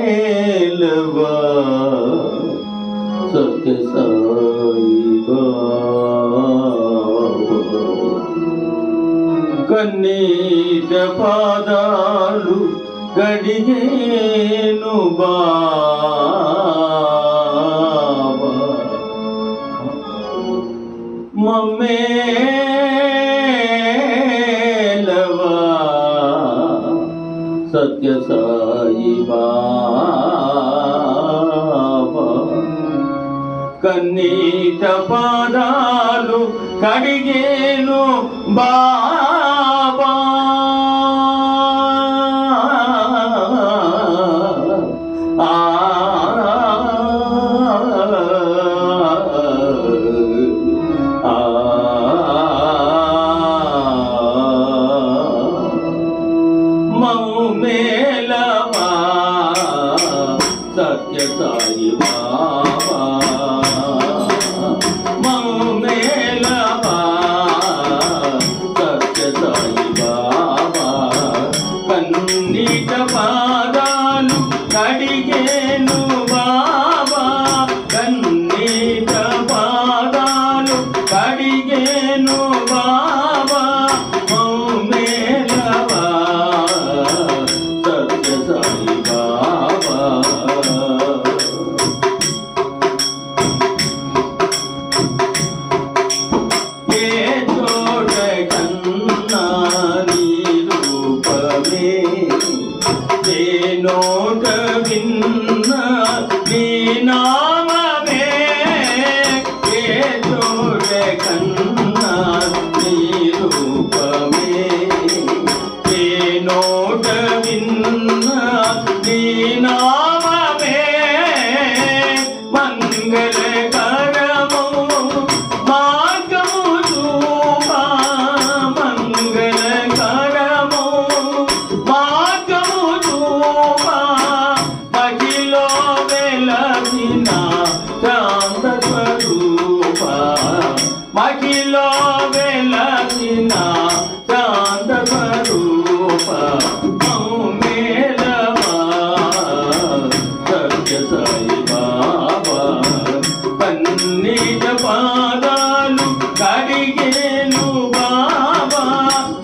మమ్మేలవా సత్య సాయి కన్నీట పాదాలు గడిగేను బాబా మమ్మేలవా సత్య సాయి బాబా కన్నీట పాదాలు కడిగేను బాబా మమ్మేలవా సత్య సాయి బాబా మమ్మేలవా సత్య సాయి బాబా కన్నీట పాదాలు కడిగేను బాబా కన్నీట పాదాలు కడిగేను బాబా మమ్మేలవా సత్య సాయి బాబా ఏ చోట కన్నా నీ రూపమే ఏ నోట విన్నా నీ నామమే ఏ చోట కన్నా నీ రూపమే ఏ నోట విన్నా నీ నామమే మంగళకరము మార్గము చూపా మంగళకరము మార్గము చూపా మహిలో వెలసిన శాంత స్వరూపా మహిలో వెలసిన శాంత స్వరూపా మమ్మేలవా సత్య సాయి బాబా కన్నీట పాదాలు కడిగేను బాబా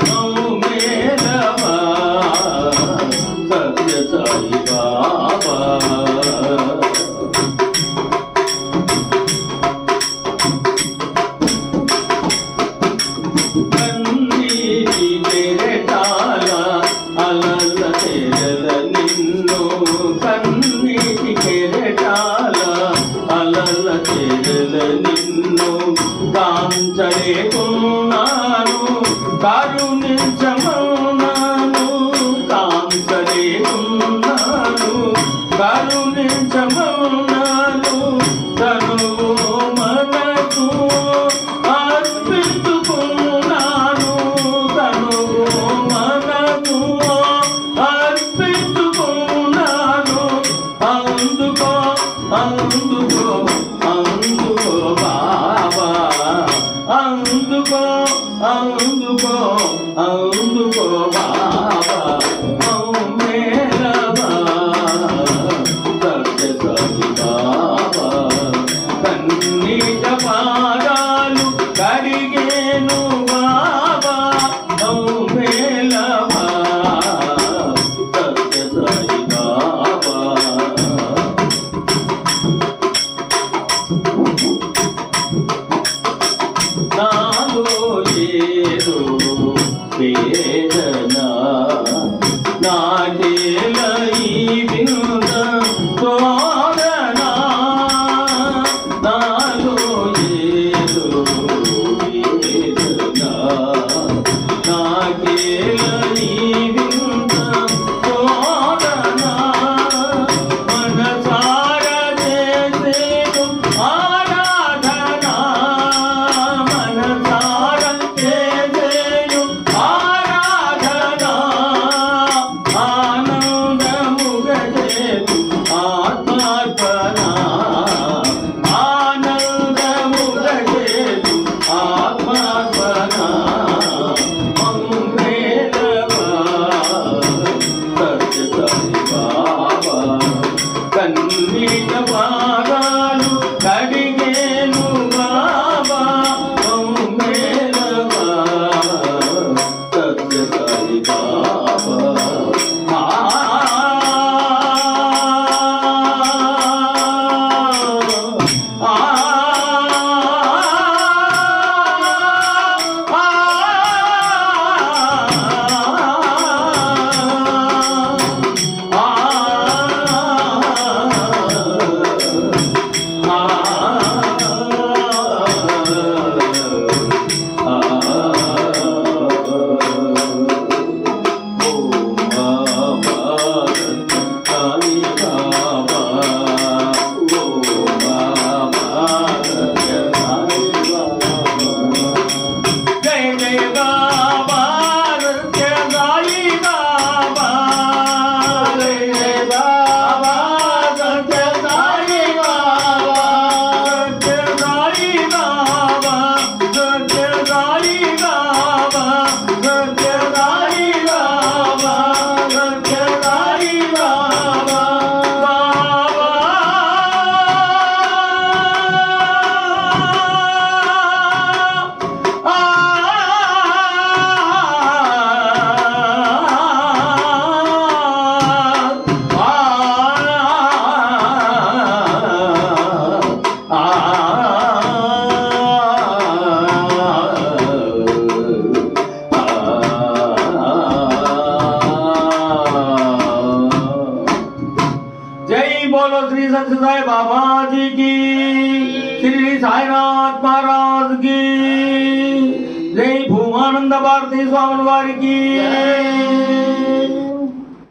మమ్మేలవా సత్య సాయి బాబా కన్నీటి కెరటాల అలల తెరల నిన్ను కన్నీటి కెరటాల అలల తెరల నిన్ను కాంచలేకున్నాను కరుణించమన్నాను కాంచలేకున్నాను కరుణించమన్నాను తనువు మనకు అర్పించుకున్నాను తనువు మనకు అర్పించుకున్నాను అందుకో అందుకో అందుకో బాబా అందుకో అందుకో అందుకో బాబా మమ్మేలవా సత్య సాయి బాబా కన్నీట పాదాలు కడిగేను బాబా మమ్మేలవా సత్య సాయి బాబా నాలో ఏదో వేదన నాకేల ఈ వింద శోధన నాలో ఏదో వేదన నాకేల ఈ వింద శోధన మనసార చేసేను ఆరాధన మనసార చేసేను ఆరాధన ఆనందముగ చేతు ఆత్మార్పణ ఆనందముగ చేతు ఆత్మార్పణ మమ్మేలవా बोलो श्री सत्यसाई बाबा जी की, श्री साईनाथ महाराज की, जय भूमानंद भारती स्वामी वारी की।